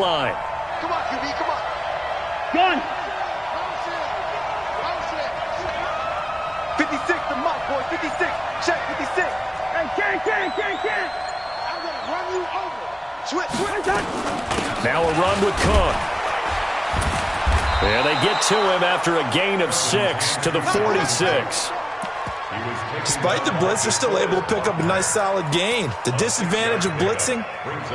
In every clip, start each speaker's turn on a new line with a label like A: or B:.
A: line.
B: Come on, QB, come on.
C: Gun.
B: 56, the mic, boy, 56. Check, 56.
C: Hey, can't.
B: I'm going to run you over. Switch.
A: Now a run with Cook. And they get to him after a gain of 6 to the 46.
D: Despite the blitz, they're still able to pick up a nice solid gain. The disadvantage of blitzing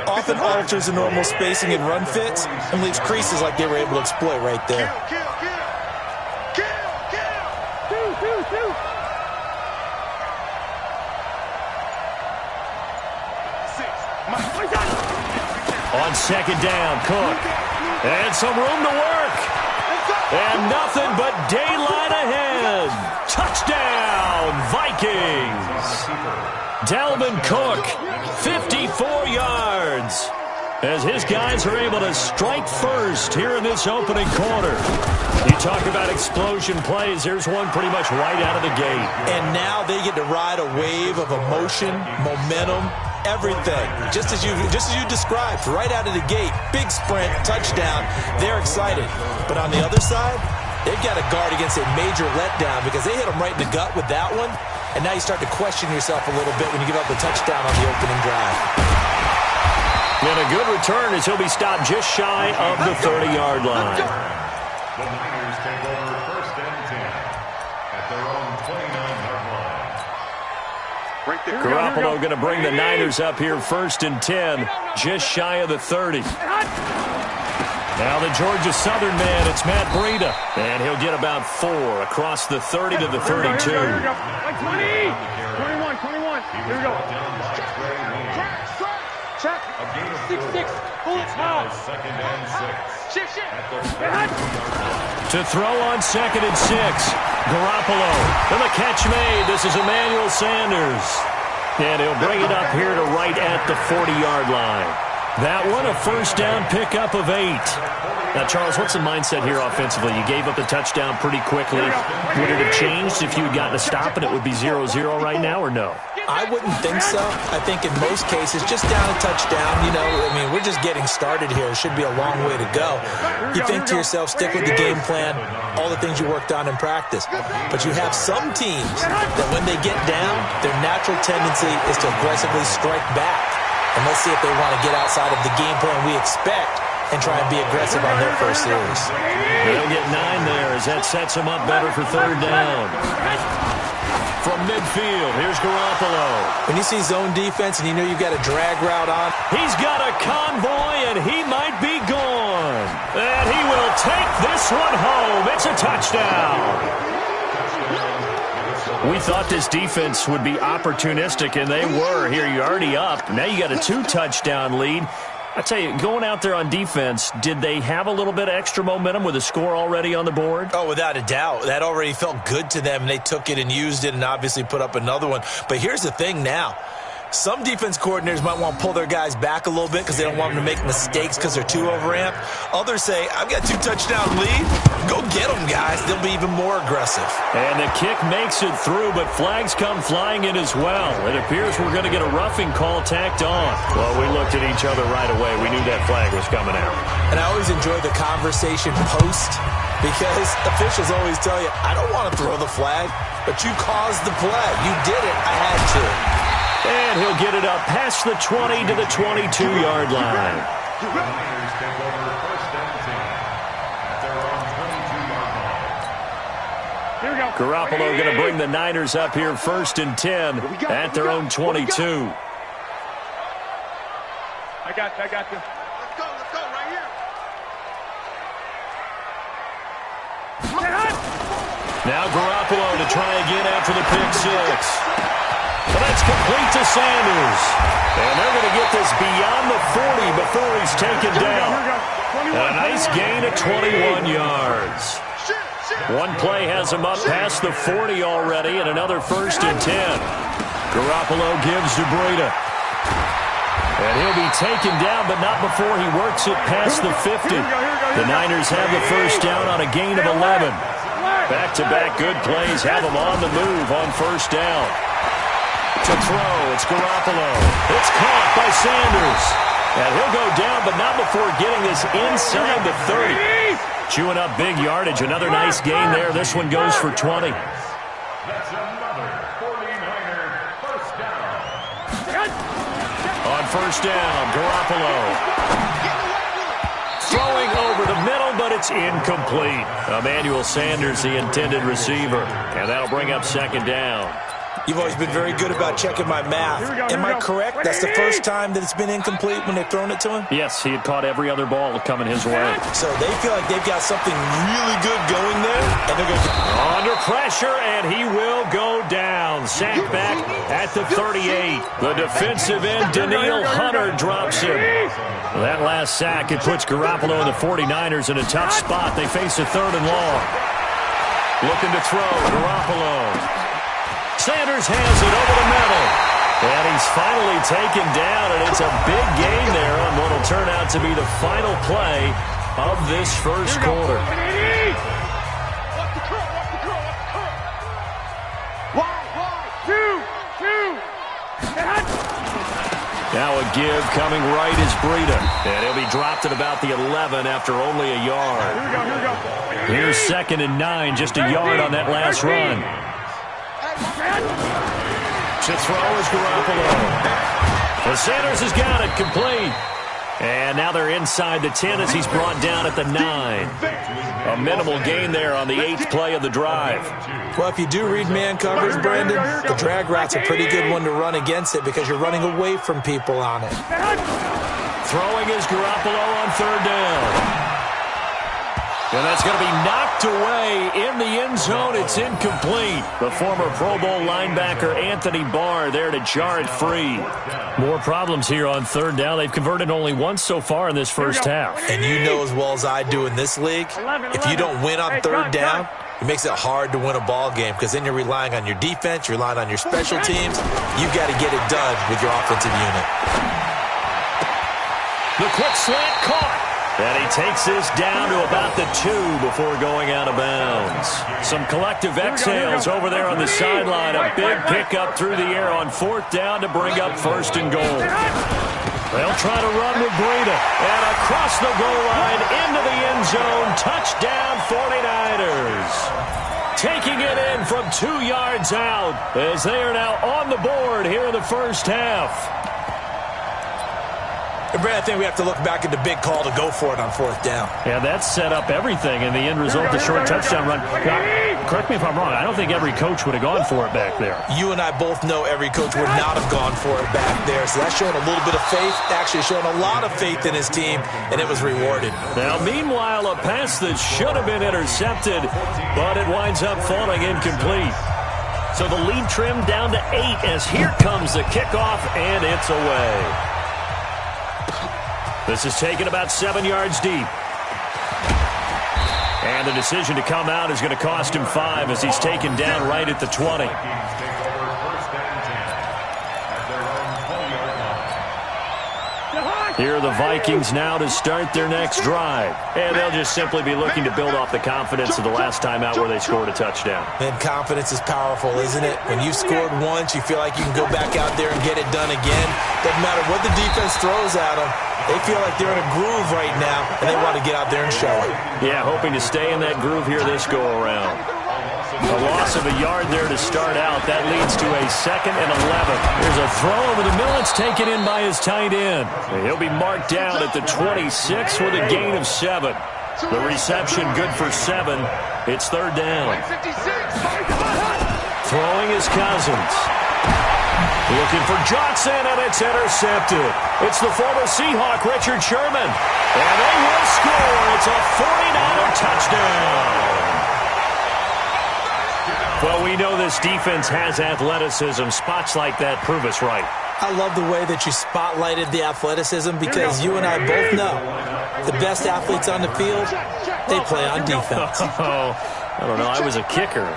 D: often alters the normal spacing and run fits and leaves creases like they were able to exploit right there.
B: Kill.
C: Two.
A: On second down, Cook. And some room to work. And nothing but daylight ahead. Touchdown, Vikings. Dalvin Cook, 54 yards. As his guys are able to strike first here in this opening quarter. You talk about explosion plays. Here's one pretty much right out of the gate.
D: And now they get to ride a wave of emotion, momentum, everything. Just as you described, right out of the gate. Big sprint, touchdown. They're excited. But on the other side, they've got to guard against a major letdown because they hit them right in the gut with that one. And now you start to question yourself a little bit when you give up the touchdown on the opening drive.
A: And a good return as he'll be stopped just shy of the 30-yard line.
E: The Niners take over first and 10 at their own 29-yard line.
B: Right there.
A: Garoppolo going to bring the Niners up here first and 10, just shy of the 30. Now the Georgia Southern man, it's Matt Breida. And he'll get about 4 across the 30 to the 32.
C: Here we go. Like 20. 21. Here we go.
B: Check.
C: 6. Pull it out.
E: Second and 6.
C: Shift.
A: To throw on second and 6. Garoppolo. And the catch made. This is Emmanuel Sanders. And he'll bring it up here to right at the 40-yard line. That one, a first down pickup of 8. Now, Charles, what's the mindset here offensively? You gave up the touchdown pretty quickly. Would it have changed if you had gotten a stop and it would be 0-0 right now, or no?
D: I wouldn't think so. I think in most cases, just down a touchdown, we're just getting started here. It should be a long way to go. You think to yourself, stick with the game plan, all the things you worked on in practice. But you have some teams that when they get down, their natural tendency is to aggressively strike back. And let's see if they want to get outside of the game plan we expect and try and be aggressive on their first series.
A: They'll get 9 there as that sets them up better for third down. From midfield, here's Garoppolo.
D: When you see zone defense and you know you've got a drag route on.
A: He's got a convoy, and he might be gone. And he will take this one home. It's a touchdown. We thought this defense would be opportunistic, and they were. Here, you're already up. Now you got a 2-touchdown lead. I tell you, going out there on defense, did they have a little bit of extra momentum with a score already on the board?
D: Oh, without a doubt. That already felt good to them. They took it and used it and obviously put up another one. But here's the thing now. Some defense coordinators might want to pull their guys back a little bit because they don't want them to make mistakes because they're too overamped. Others say, I've got 2-touchdown lead. Go get them, guys. They'll be even more aggressive.
A: And the kick makes it through, but flags come flying in as well. It appears we're going to get a roughing call tacked on. Well, we looked at each other right away. We knew that flag was coming out.
D: And I always enjoy the conversation post because officials always tell you, I don't want to throw the flag, but you caused the play. You did it. I had to.
A: And he'll get it up past the 20 to the 22-yard line.
E: The Niners take over first and 10 at their own 22-yard line.
C: Here we go.
A: Garoppolo going to bring the Niners up here first and 10 at their own 22.
C: I got you.
B: Let's go, right here.
A: Now Garoppolo to try again after the pick 6. But that's complete to Sanders. And they're going to get this beyond the 40 before he's taken down. And a nice gain of 21 yards. One play has him up past the 40 already, and another first and 10. Garoppolo gives to Breida. And he'll be taken down, but not before he works it past the 50. The Niners have the first down on a gain of 11. Back-to-back good plays have them on the move on first down. To throw, it's Garoppolo. It's caught by Sanders. And he'll go down, but not before getting this inside the 30. Chewing up big yardage. Another nice gain there. This one goes for 20.
E: That's another 49er first down.
A: On first down, Garoppolo. Throwing over the middle, but it's incomplete. Emmanuel Sanders, the intended receiver. And that'll bring up second down.
D: You've always been very good about checking my math. Am I correct? That's the first time that it's been incomplete when they've thrown it to him?
A: Yes, he had caught every other ball coming his way.
D: So they feel like they've got something really good going there, and they're going to...
A: Under pressure, and he will go down. Sacked back at the 38. The defensive end, Daniil Hunter, drops him. That last sack, it puts Garoppolo and the 49ers in a tough spot. They face a third and long. Looking to throw, Garoppolo. Sanders has it over the middle. And he's finally taken down, and it's a big gain there on what will turn out to be the final play of this first quarter. Now a give coming right is Breida. And he'll be dropped at about the 11 after only a yard. Here's 2nd and 9, just a yard on that last run. To throw is Garoppolo. Well, Sanders has got it complete. And now they're inside the 10 as he's brought down at the 9. A minimal gain there on the 8th play of the drive.
D: Well, if you do read man coverage, Brandon, the drag route's a pretty good one to run against it because you're running away from people on it.
A: Throwing is Garoppolo on third down. And that's going to be knocked away in the end zone. It's incomplete. The former Pro Bowl linebacker Anthony Barr there to jar it free. More problems here on third down. They've converted only once so far in this first half.
D: And you know as well as I do in this league, if you don't win on third down, it makes it hard to win a ball game because then you're relying on your defense, you're relying on your special teams. You've got to get it done with your offensive unit.
A: The quick slant caught. And he takes this down to about the 2 before going out of bounds. Some collective exhales over there on the sideline. A big pickup through the air on 4th down to bring up 1st and goal. They'll try to run with Breida. And across the goal line into the end zone. Touchdown 49ers. Taking it in from 2 yards out as they are now on the board here in the first half.
D: Brad, I think we have to look back at the big call to go for it on 4th down.
A: Yeah, that set up everything in the end result, the short touchdown run. Now, correct me if I'm wrong, I don't think every coach would have gone for it back there.
D: You and I both know every coach would not have gone for it back there, so that's showing a little bit of faith, actually showing a lot of faith in his team, and it was rewarded.
A: Now, meanwhile, a pass that should have been intercepted, but it winds up falling incomplete. So the lead trimmed down to 8 as here comes the kickoff, and it's away. This is taken about 7 yards deep. And the decision to come out is going to cost him 5 as he's taken down right at the 20. Here are the Vikings now to start their next drive. And they'll just simply be looking to build off the confidence of the last time out where they scored a touchdown.
D: And confidence is powerful, isn't it? When you've scored once, you feel like you can go back out there and get it done again. Doesn't matter what the defense throws at them. They feel like they're in a groove right now, and they want to get out there and show it.
A: Yeah, hoping to stay in that groove here this go-around. A loss of a yard there to start out. That leads to a 2nd and 11. There's a throw over the middle. It's taken in by his tight end. He'll be marked down at the 26 with a gain of 7. The reception good for 7. It's 3rd down. Throwing is Cousins. Looking for Johnson, and it's intercepted. It's the former Seahawk, Richard Sherman. And they will score. It's a 49er touchdown. Well, we know this defense has athleticism. Spots like that prove us right.
D: I love the way that you spotlighted the athleticism because you and I both know the best athletes on the field, they play on defense.
A: Oh, I don't know. I was a kicker.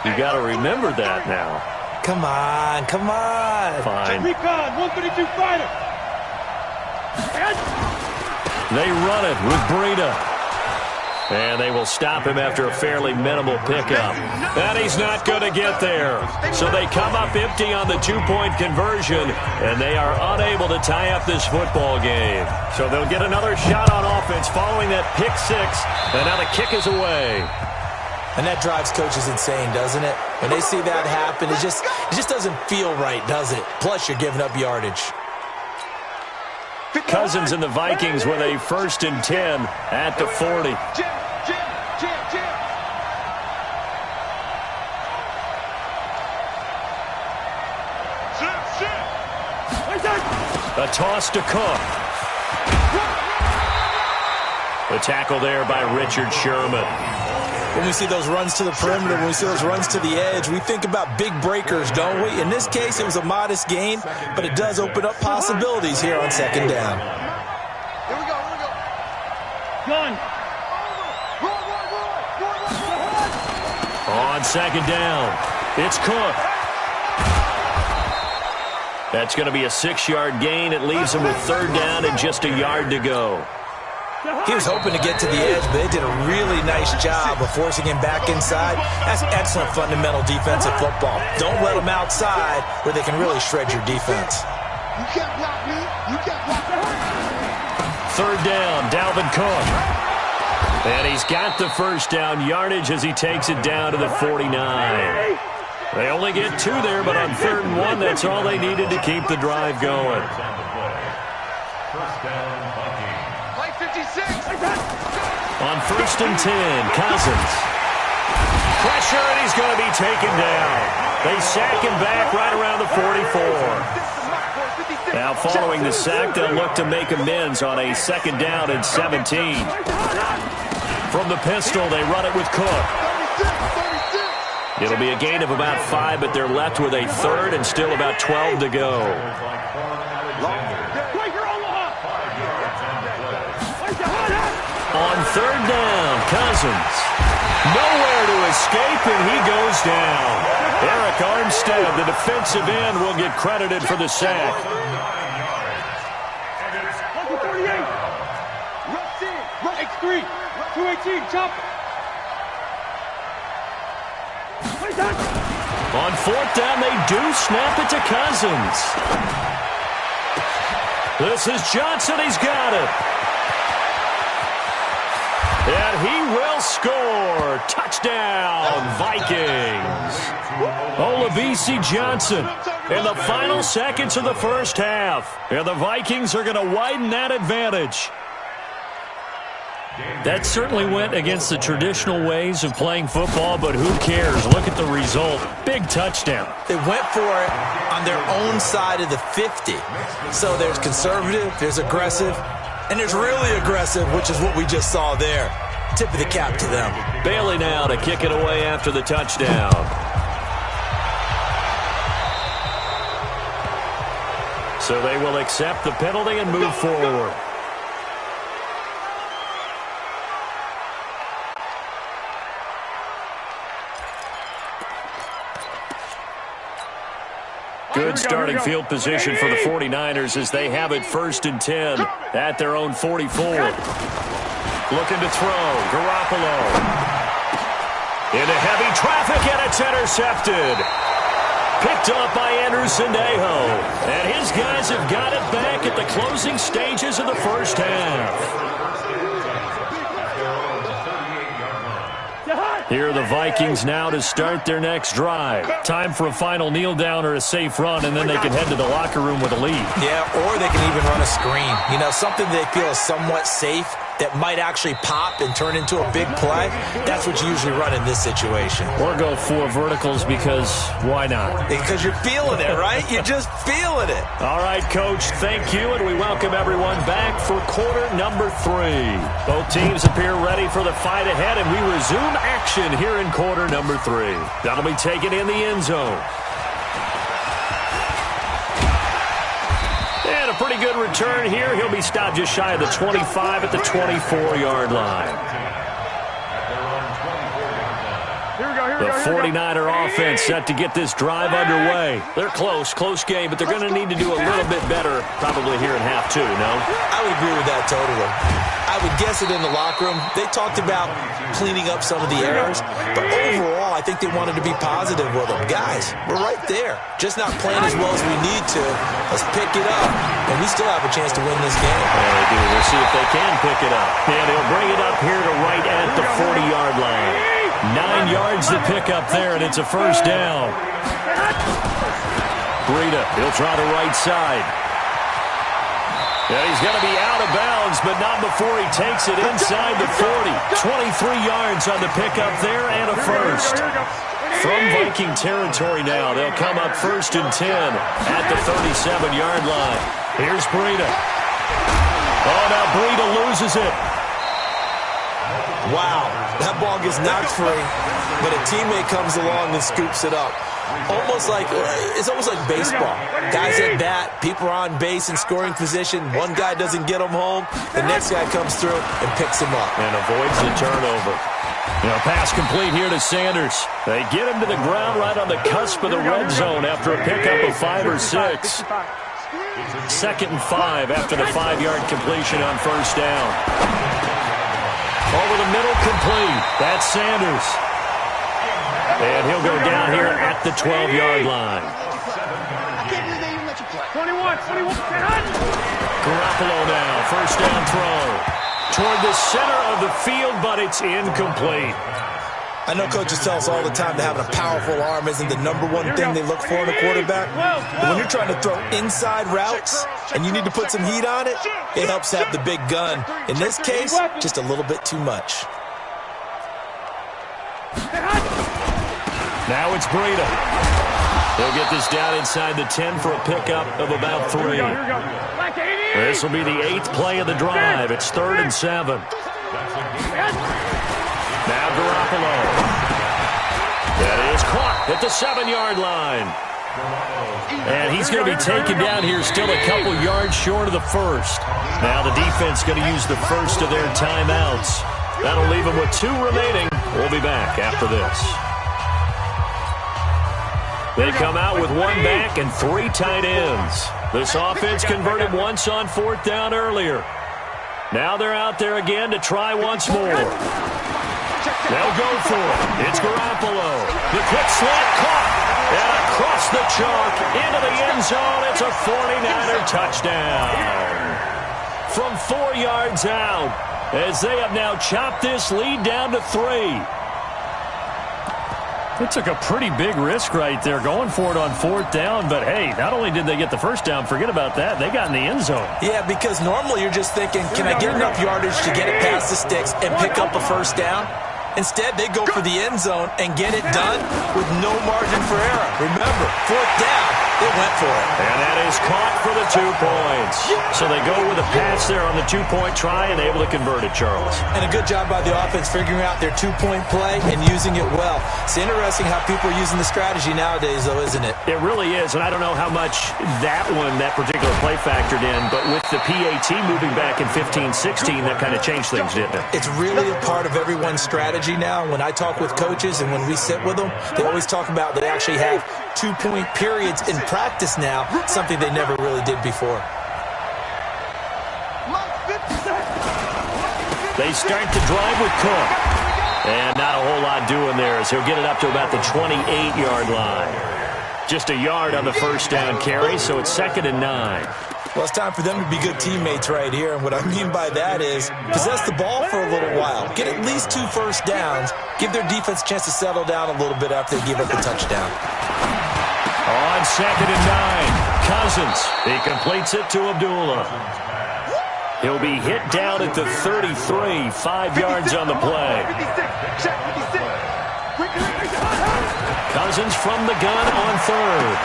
A: You got to remember that now.
D: Come on, come on.
A: Fine.
C: Recon, 132 fighter.
A: They run it with Breida. And they will stop him after a fairly minimal pickup. And he's not going to get there. So they come up empty on the two-point conversion, and they are unable to tie up this football game. So they'll get another shot on offense following that pick six, and now the kick is away.
D: And that drives coaches insane, doesn't it? When they see that happen, it just doesn't feel right, does it? Plus, you're giving up yardage.
A: Cousins and the Vikings with a 1st and 10 at the 40. A toss to Cook. The tackle there by Richard Sherman.
D: When we see those runs to the perimeter, when we see those runs to the edge, we think about big breakers, don't we? In this case, it was a modest gain, but it does open up possibilities here on 2nd down.
B: Here we go, here we go.
C: Gun.
A: On 2nd down, it's Cook. That's going to be a 6-yard gain. It leaves him with 3rd down and just a yard to go.
D: He was hoping to get to the edge, but they did a really nice job of forcing him back inside. That's excellent fundamental defensive football. Don't let him outside where they can really shred your defense.
B: You can't block me. You can't block me.
A: 3rd down, Dalvin Cook. And he's got the 1st down yardage as he takes it down to the 49. They only get 2 there, but on 3rd and 1, that's all they needed to keep the drive going.
B: Play 56.
A: On 1st and 10, Cousins. Pressure, and he's going to be taken down. They sack him back right around the 44. Now, following the sack, they'll look to make amends on a 2nd down and 17. From the pistol, they run it with Cook. It'll be a gain of about 5, but they're left with a 3rd and still about 12 to go. On 3rd down, Cousins. Nowhere to escape, and he goes down. Eric Armstead, the defensive end, will get credited for the sack.
C: X3, 218, chop.
A: On 4th down, they do snap it to Cousins. This is Johnson. He's got it. And he will score. Touchdown, Vikings. Olabisi Johnson in the final seconds of the 1st half. And the Vikings are going to widen that advantage. That certainly went against the traditional ways of playing football, but who cares? Look at the result. Big touchdown.
D: They went for it on their own side of the 50. So there's conservative, there's aggressive, and there's really aggressive, which is what we just saw there. Tip of the cap to them.
A: Bailey now to kick it away after the touchdown. So they will accept the penalty and move forward. Good starting field position for the 49ers as they have it 1st and 10 at their own 44. Looking to throw. Garoppolo. Into heavy traffic, and it's intercepted. Picked up by Andrew Sendejo. And his guys have got it back at the closing stages of the 1st half. Here are the Vikings now to start their next drive. Time for a final kneel down or a safe run, and then they can head to the locker room with a lead.
D: Yeah, or they can even run a screen. You know, something they feel is somewhat safe that might actually pop and turn into a big play. That's what you usually run in this situation.
A: Or go 4 verticals because why not?
D: Because you're feeling it, right? You're just feeling it.
A: All right, Coach, thank you, and we welcome everyone back for quarter number 3. Both teams appear ready for the fight ahead, and we resume action here in quarter number 3. That'll be taken in the end zone. And a pretty good return here. He'll be stopped just shy of the 25 at the 24-yard line.
C: Here we go.
A: The 49er offense set to get this drive underway. They're close game, but they're going to need to do a little bit better probably here in half two, no?
D: I would agree with that totally. I would guess it in the locker room. They talked about cleaning up some of the errors, but overall, I think they wanted to be positive with them. Guys, we're right there. Just not playing as well as we need to. Let's pick it up, and we still have a chance to win this game.
A: Yeah, they do. We'll see if they can pick it up. And he'll bring it up here to right at the 40-yard line. 9 yards to pick up there, and it's a first down. Breida, he'll try the right side. And he's going to be out of bounds, but not before he takes it inside the 40. 23 yards on the pickup there and a first. From Viking territory now, they'll come up 1st and 10 at the 37-yard line. Here's Breida. Oh, now Breida loses it.
D: Wow, that ball gets knocked free, but a teammate comes along and scoops it up. It's almost like baseball. Guys at bat, people are on base in scoring position. One guy doesn't get them home. The next guy comes through and picks him up.
A: And avoids the turnover. Pass complete here to Sanders. They get him to the ground right on the cusp of the red zone after a pickup of 5 or 6. 2nd and 5 after the 5-yard completion on first down. Over the middle, complete. That's Sanders. And he'll go down here at the 12-yard line.
C: 21.
A: Garoppolo now, first down throw. Toward the center of the field, but it's incomplete.
D: I know coaches tell us all the time that having a powerful arm isn't the number one thing they look for in a quarterback. But when you're trying to throw inside routes and you need to put some heat on it, it helps have the big gun. In this case, just a little bit too much.
A: Now it's Breida. He'll get this down inside the 10 for a pickup of about 3. This will be the 8th play of the drive. It's 3rd and 7. Now Garoppolo. That is caught at the 7-yard line. And he's going to be taken down here still a couple yards short of the first. Now the defense going to use the first of their timeouts. That'll leave them with 2 remaining. We'll be back after this. They come out with 1 back and 3 tight ends. This offense converted once on 4th down earlier. Now they're out there again to try once more. They'll go for it. It's Garoppolo. The quick slant caught. And across the chalk into the end zone. It's a 49er touchdown. From 4 yards out, as they have now chopped this lead down to 3. They took a pretty big risk right there going for it on 4th down. But, hey, not only did they get the first down, forget about that, they got in the end zone.
D: Yeah, because normally you're just thinking, can I get enough yardage to get it past the sticks and pick up a first down? Instead, they go for the end zone and get it done with no margin for error. Remember, 4th down, they went for it.
A: And that is caught for the 2 points. So they go with a pass there on the 2-point try and able to convert it, Charles.
D: And a good job by the offense figuring out their 2-point play and using it well. It's interesting how people are using the strategy nowadays, though, isn't it?
A: It really is, and I don't know how much that particular play factored in, but with the PAT moving back in 15-16, that kind of changed things, didn't it?
D: It's really a part of everyone's strategy now. When I talk with coaches and when we sit with them, they always talk about they actually have 2-point periods in practice now, something they never really did before.
A: They start to drive with Cook. And not a whole lot doing there as he'll get it up to about the 28-yard line. Just a yard on the first down carry, so it's 2nd and 9.
D: Well, it's time for them to be good teammates right here, and what I mean by that is possess the ball for a little while, get at least 2 first downs, give their defense a chance to settle down a little bit after they give up the touchdown.
A: On 2nd and 9, Cousins. He completes it to Abdullah. He'll be hit down at the 33, 5 yards on the play. Cousins from the gun on 3rd.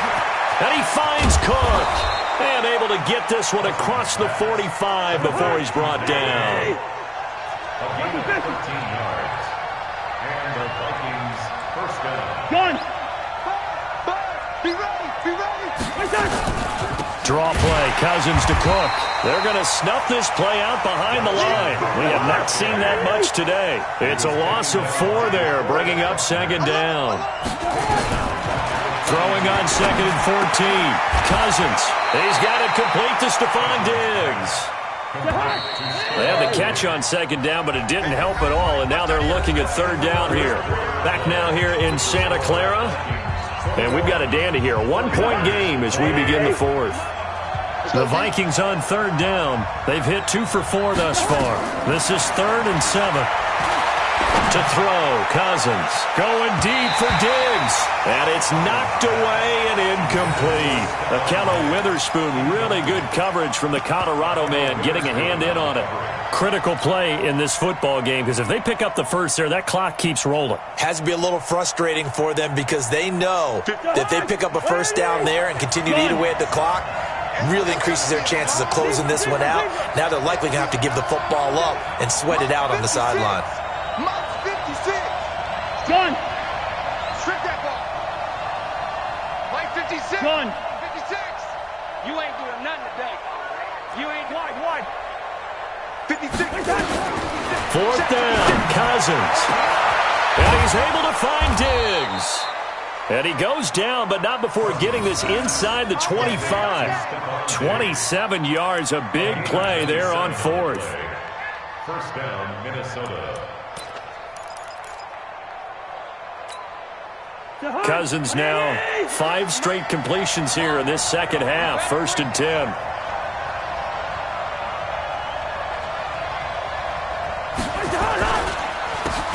A: And he finds Cook. And able to get this one across the 45 before he's brought down.
E: 15 yards. And the Vikings first down.
C: Be ready.
A: Draw play Cousins to Cook. They're going to snuff this play out behind the line. We have not seen that much today. It's a loss of 4 there, bringing up second down. Throwing on second and 14. Cousins. He's got it complete to Stephon Diggs. They had the catch on second down, but it didn't help at all, and now they're looking at third down here. Back now here in Santa Clara. And we've got a dandy here. A 1-point game as we begin the fourth. The Vikings on third down. They've hit 2 for 4 thus far. This is 3rd and 7. To throw, Cousins. Going deep for Diggs. And it's knocked away and incomplete. Akello Witherspoon, really good coverage from the Colorado man, getting a hand in on it. Critical play in this football game, because if they pick up the first there, that clock keeps rolling.
D: Has to be a little frustrating for them because they know that if they pick up a first down there and continue to eat away at the clock, really increases their chances of closing this one out. Now they're likely going to have to give the football up and sweat it out on the sideline.
B: Mike 56.
C: Gun.
B: Strip that ball. Mike 56.
C: Gun.
B: 56.
C: You ain't doing nothing today. You ain't wide.
B: 56.
A: 4th down, Cousins. And he's able to find Diggs. And he goes down, but not before getting this inside the 25. 27 yards, a big play there on 4th.
E: First down, Minnesota.
A: Cousins now 5 straight completions here in this second half. 1st and 10.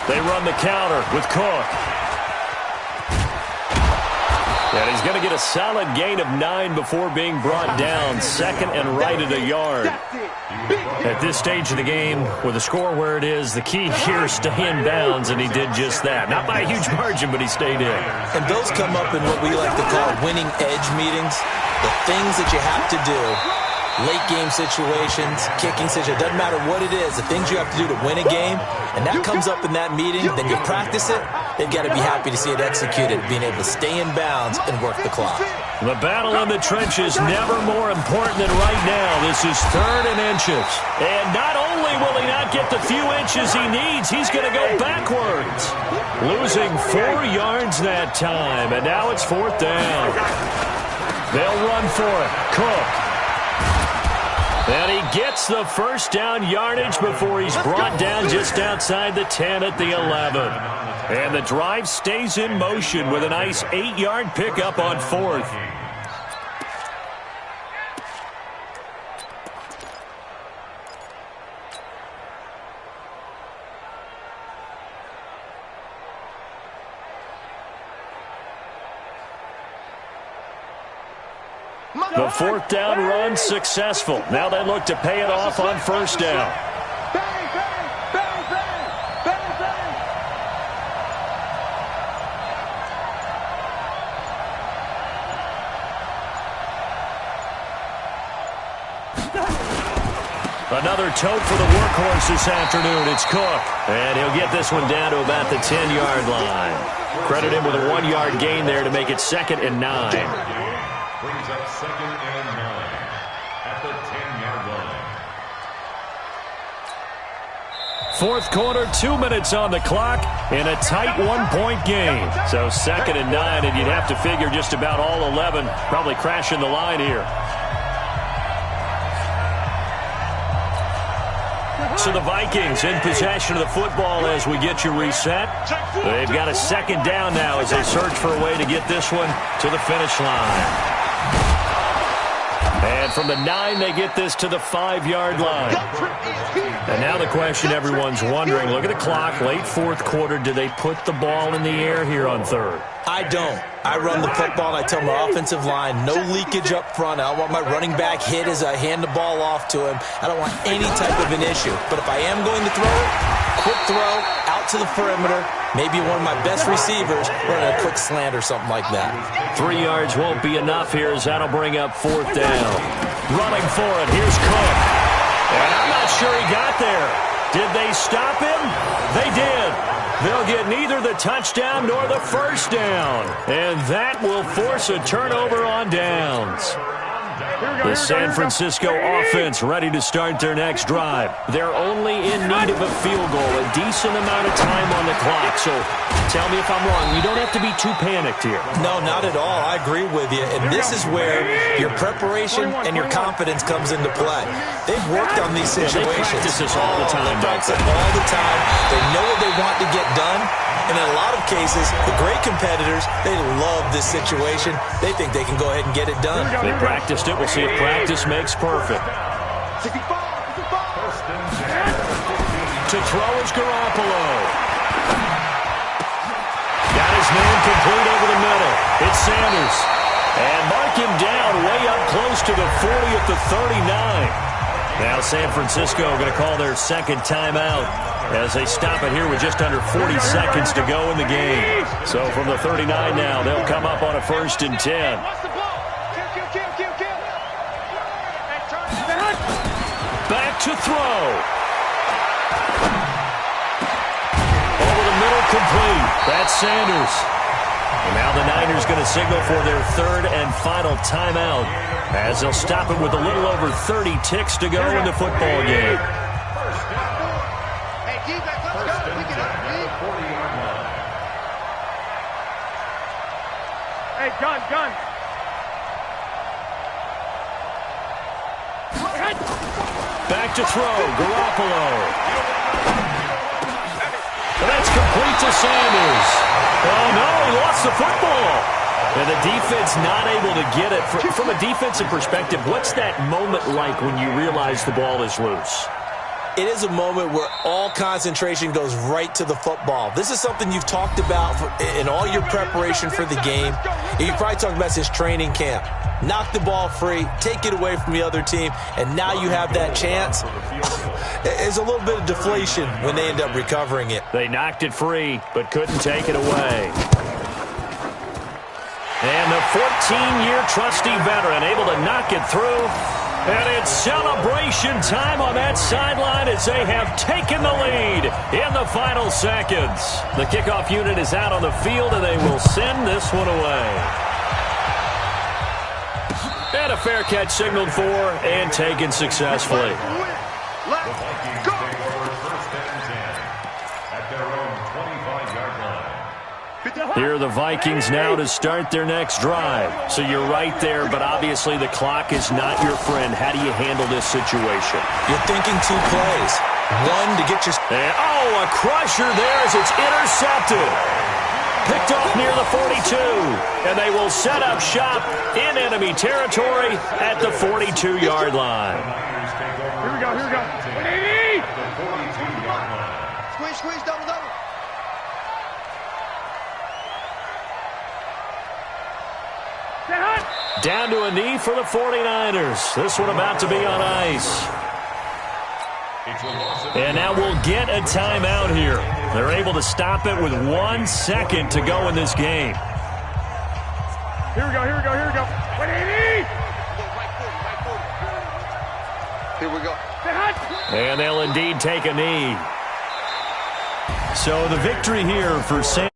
A: They run the counter with Cook. And he's going to get a solid gain of 9 before being brought down. 2nd and right at a yard. At this stage of the game, with the score where it is, the key here is stay in bounds, and he did just that. Not by a huge margin, but he stayed in.
D: And those come up in what we like to call winning edge meetings. The things that you have to do, late game situations, kicking situations, doesn't matter what it is, the things you have to do to win a game, and that comes up in that meeting, then you practice it, they've got to be happy to see it executed, being able to stay in bounds and work the clock.
A: The battle in the trenches never more important than right now. This is 3rd and inches. And not only will he not get the few inches he needs, he's going to go backwards. Losing 4 yards that time, and now it's 4th down. They'll run for it. Cook. And he gets the first down yardage before he's brought down just outside the 10 at the 11. And the drive stays in motion with a nice 8-yard pickup on 4th. The 4th down run successful. Now they look to pay it off on 1st down. Another tote for the workhorse this afternoon. It's Cook. And he'll get this one down to about the 10-yard line. Credit him with a 1-yard gain there to make it 2nd and 9.
E: Brings up 2nd and 9 at the 10-yard line.
A: Fourth quarter, 2 minutes on the clock in a tight 1-point game. So 2nd and 9, and you'd have to figure just about all 11 probably crashing the line here. So the Vikings in possession of the football as we get you reset. They've got a 2nd down now as they search for a way to get this one to the finish line. And from the 9, they get this to the 5-yard line. And now the question everyone's wondering, look at the clock, late 4th quarter, do they put the ball in the air here on 3rd?
D: I don't. I run the football, and I tell my offensive line, no leakage up front. I don't want my running back hit as I hand the ball off to him. I don't want any type of an issue. But if I am going to throw it, quick throw, out to the perimeter, maybe one of my best receivers running a quick slant or something like that.
A: 3 yards won't be enough here as that'll bring up 4th down. Running for it, here's Cook. And I'm not sure he got there. Did they stop him? They did. They'll get neither the touchdown nor the first down. And that will force a turnover on downs. The San Francisco offense ready to start their next drive. They're only in need of a field goal, a decent amount of time on the clock. So tell me if I'm wrong. You don't have to be too panicked here.
D: No, not at all. I agree with you. And this is where your preparation and your confidence comes into play. They've worked on these situations.
A: They practice this all the time.
D: They practice it all the time. They know what they want to get done. And in a lot of cases, the great competitors, they love this situation. They think they can go ahead and get it done.
A: They practiced it. We'll see if practice makes perfect. To throw is Garoppolo. Got his man complete over the middle. It's Sanders. And mark him down way up close to the 40 at the 39. Now San Francisco going to call their second timeout as they stop it here with just under 40 seconds to go in the game. So from the 39 now, they'll come up on a 1st and 10. Back to throw. Over the middle, complete. That's Sanders. And now the Niners going to signal for their third and final timeout as they'll stop it with a little over 30 ticks to go in the football game.
B: Hey, D-back, let's go. We can up, D.
C: Hey, gun.
A: Back to throw, Garoppolo. And that's complete to Sanders. Oh, no, he lost the football. And the defense not able to get it. From a defensive perspective, what's that moment like when you realize the ball is loose?
D: It is a moment where all concentration goes right to the football. This is something you've talked about in all your preparation for the game. You probably talked about since training camp. Knock the ball free, take it away from the other team, and now you have that chance. There's a little bit of deflation when they end up recovering it.
A: They knocked it free, but couldn't take it away. And the 14-year trusty veteran able to knock it through. And it's celebration time on that sideline as they have taken the lead in the final seconds. The kickoff unit is out on the field, and they will send this one away. And a fair catch signaled for and taken successfully.
B: Let's go.
A: Here are the Vikings now to start their next drive. So you're right there, but obviously the clock is not your friend. How do you handle this situation?
D: You're thinking 2 plays. One to get your...
A: And, oh, a crusher there as it's intercepted. Picked off near the 42. And they will set up shop in enemy territory at the 42-yard line.
C: Here we go. 180!
B: Squeeze, double.
A: Down to a knee for the 49ers. This one about to be on ice. And now we'll get a timeout here. They're able to stop it with 1 second to go in this game.
C: Here we go. 180!
B: Here we go.
A: And they'll indeed take a knee. So the victory here for San